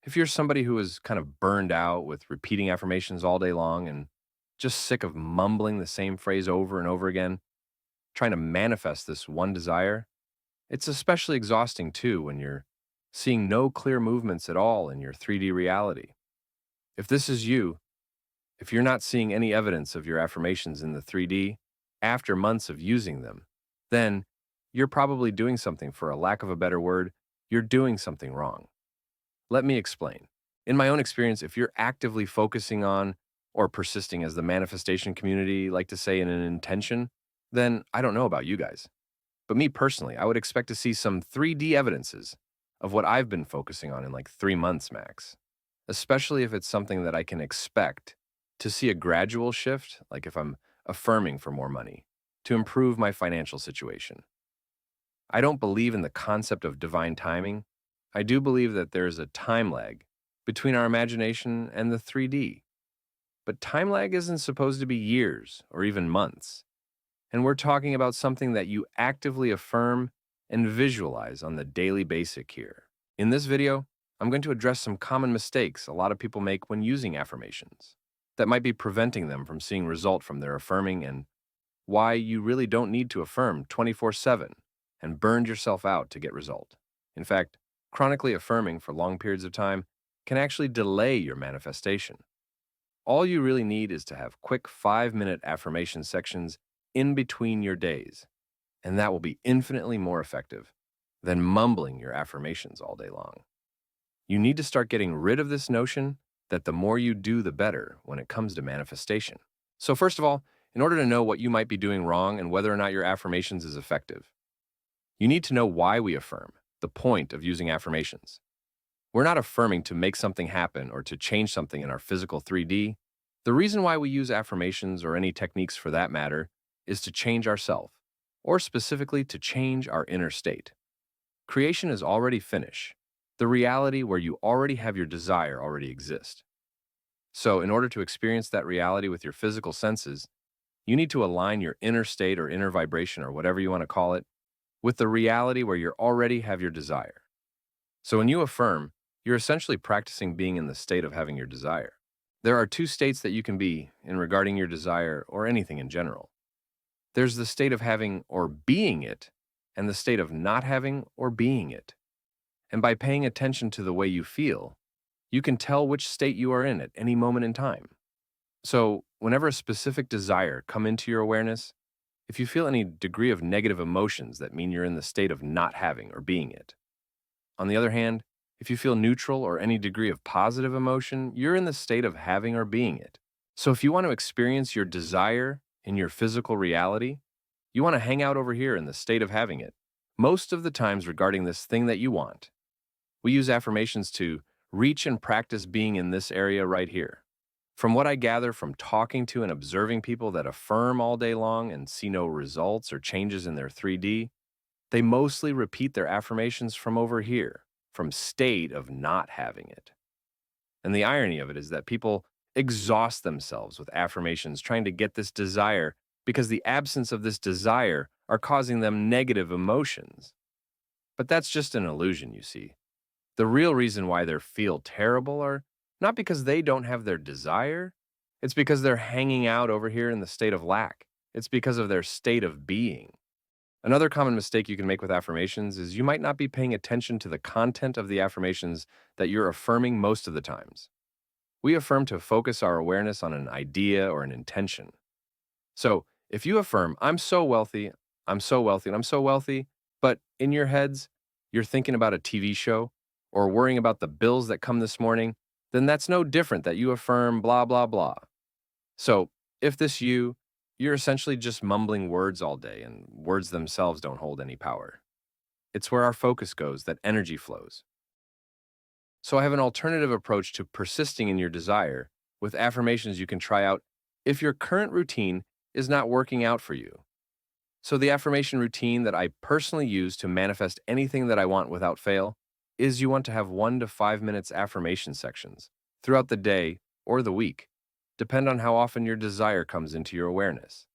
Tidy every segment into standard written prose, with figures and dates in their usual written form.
If you're somebody who is kind of burned out with repeating affirmations all day long and just sick of mumbling the same phrase over and over again, trying to manifest this one desire, it's especially exhausting too when you're seeing no clear movements at all in your 3D reality. If this is you, if you're not seeing any evidence of your affirmations in the 3D after months of using them, then you're probably doing something, for a lack of a better word, you're doing something wrong. Let me explain. In my own experience, if you're actively focusing on or persisting, as the manifestation community like to say, in an intention, then I don't know about you guys. But me personally, I would expect to see some 3D evidences of what I've been focusing on in like 3 months max, especially if it's something that I can expect to see a gradual shift, like if I'm affirming for more money, to improve my financial situation. I don't believe in the concept of divine timing. I do believe that there is a time lag between our imagination and the 3D. But time lag isn't supposed to be years or even months. And we're talking about something that you actively affirm and visualize on the daily basis here. In this video, I'm going to address some common mistakes a lot of people make when using affirmations that might be preventing them from seeing result from their affirming, and why you really don't need to affirm 24/7 and burn yourself out to get result. In fact, chronically affirming for long periods of time can actually delay your manifestation. All you really need is to have quick 5-minute affirmation sections in between your days, and that will be infinitely more effective than mumbling your affirmations all day long. You need to start getting rid of this notion that the more you do, the better when it comes to manifestation. So, first of all, in order to know what you might be doing wrong and whether or not your affirmations is effective, you need to know why we affirm, the point of using affirmations. We're not affirming to make something happen or to change something in our physical 3D. The reason why we use affirmations, or any techniques for that matter, is to change ourselves, or specifically to change our inner state. Creation is already finished. The reality where you already have your desire already exists. So, in order to experience that reality with your physical senses, you need to align your inner state or inner vibration, or whatever you want to call it, with the reality where you already have your desire. So when you affirm, you're essentially practicing being in the state of having your desire. There are two states that you can be in regarding your desire or anything in general. There's the state of having or being it, and the state of not having or being it. And by paying attention to the way you feel, you can tell which state you are in at any moment in time. So, whenever a specific desire come into your awareness, if you feel any degree of negative emotions, that mean you're in the state of not having or being it. On the other hand, if you feel neutral or any degree of positive emotion, you're in the state of having or being it. So if you want to experience your desire in your physical reality, you want to hang out over here in the state of having it. Most of the times regarding this thing that you want, we use affirmations to reach and practice being in this area right here. From what I gather from talking to and observing people that affirm all day long and see no results or changes in their 3D, they mostly repeat their affirmations from over here, from state of not having it. And the irony of it is that people exhaust themselves with affirmations trying to get this desire, because the absence of this desire are causing them negative emotions. But that's just an illusion, you see. The real reason why they feel terrible are not because they don't have their desire, it's because they're hanging out over here in the state of lack. It's because of their state of being. Another common mistake you can make with affirmations is you might not be paying attention to the content of the affirmations that you're affirming most of the times. We affirm to focus our awareness on an idea or an intention. So, if you affirm, I'm so wealthy, I'm so wealthy, and I'm so wealthy, but in your heads, you're thinking about a TV show or worrying about the bills that come this morning, then that's no different that you affirm blah, blah, blah. So, if this you're essentially just mumbling words all day, and words themselves don't hold any power. It's where our focus goes that energy flows. So I have an alternative approach to persisting in your desire with affirmations you can try out if your current routine is not working out for you. So the affirmation routine that I personally use to manifest anything that I want without fail is you want to have 1 to 5 minutes affirmation sections throughout the day or the week. Depend on how often your desire comes into your awareness.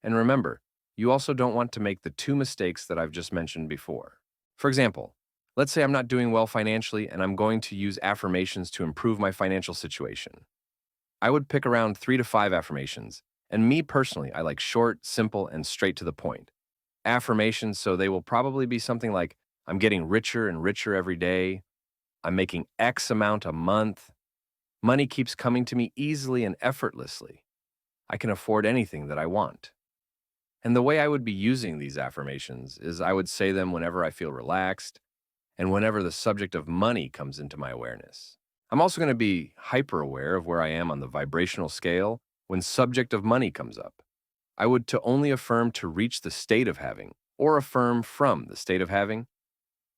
And remember, you also don't want to make the two mistakes that I've just mentioned before. For example, Let's say I'm not doing well financially and I'm going to use affirmations to improve my financial situation. I would pick around 3 to 5 affirmations. And me personally, I like short, simple, and straight to the point. Affirmations, so they will probably be something like, I'm getting richer and richer every day. I'm making X amount a month. Money keeps coming to me easily and effortlessly. I can afford anything that I want. And the way I would be using these affirmations is I would say them whenever I feel relaxed and whenever the subject of money comes into my awareness. I'm also going to be hyper aware of where I am on the vibrational scale when subject of money comes up. I would to only affirm to reach the state of having or affirm from the state of having.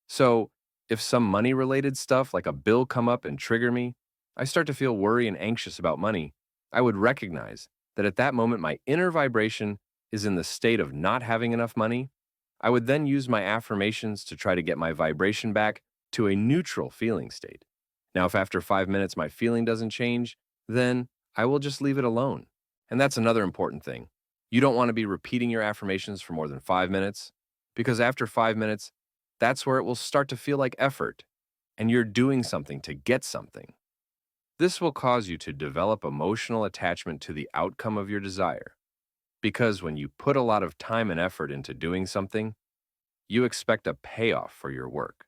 So, if some money related stuff like a bill come up and trigger me, I start to feel worry and anxious about money. I would recognize that at that moment my inner vibration is in the state of not having enough money. I would then use my affirmations to try to get my vibration back to a neutral feeling state. Now, if after 5 minutes my feeling doesn't change, then I will just leave it alone. And that's another important thing. You don't want to be repeating your affirmations for more than 5 minutes, because after 5 minutes, that's where it will start to feel like effort, and you're doing something to get something. This will cause you to develop emotional attachment to the outcome of your desire, because when you put a lot of time and effort into doing something, you expect a payoff for your work.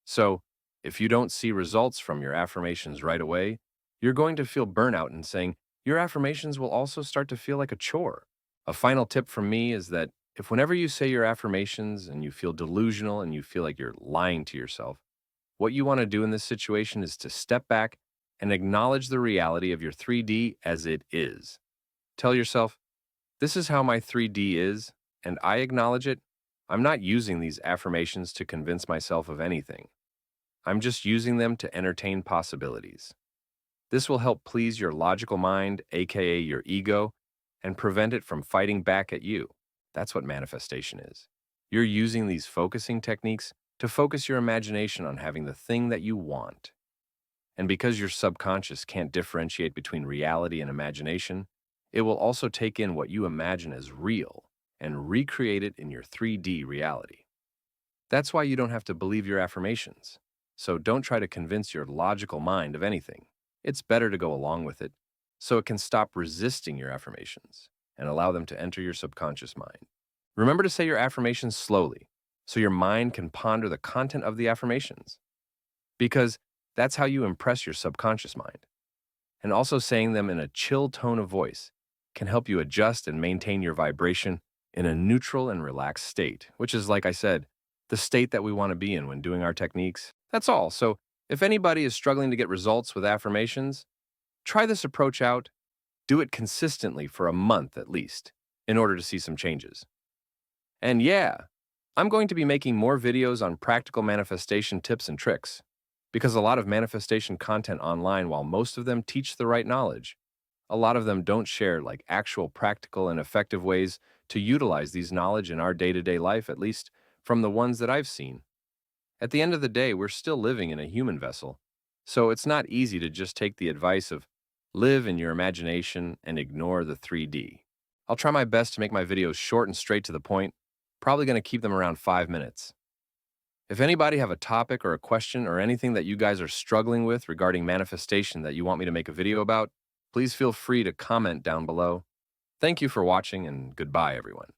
So, if you don't see results from your affirmations right away, you're going to feel burnout and saying your affirmations will also start to feel like a chore. A final tip from me is that if whenever you say your affirmations and you feel delusional and you feel like you're lying to yourself, what you want to do in this situation is to step back and acknowledge the reality of your 3D as it is. Tell yourself, this is how my 3D is, and I acknowledge it. I'm not using these affirmations to convince myself of anything. I'm just using them to entertain possibilities. This will help please your logical mind, aka your ego, and prevent it from fighting back at you. That's what manifestation is. You're using these focusing techniques to focus your imagination on having the thing that you want. And because your subconscious can't differentiate between reality and imagination, it will also take in what you imagine as real and recreate it in your 3D reality. That's why you don't have to believe your affirmations. So don't try to convince your logical mind of anything. It's better to go along with it so it can stop resisting your affirmations and allow them to enter your subconscious mind. Remember to say your affirmations slowly so your mind can ponder the content of the affirmations, because that's how you impress your subconscious mind. And also saying them in a chill tone of voice can help you adjust and maintain your vibration in a neutral and relaxed state, which is, like I said, the state that we want to be in when doing our techniques. That's all. So, if anybody is struggling to get results with affirmations, try this approach out. Do it consistently for a month at least in order to see some changes. And yeah, I'm going to be making more videos on practical manifestation tips and tricks, because a lot of manifestation content online, while most of them teach the right knowledge, a lot of them don't share like actual practical and effective ways to utilize these knowledge in our day-to-day life, at least from the ones that I've seen. At the end of the day, we're still living in a human vessel, so it's not easy to just take the advice of live in your imagination and ignore the 3D. I'll try my best to make my videos short and straight to the point, probably going to keep them around 5 minutes. If anybody have a topic or a question or anything that you guys are struggling with regarding manifestation that you want me to make a video about, please feel free to comment down below. Thank you for watching, and goodbye, everyone.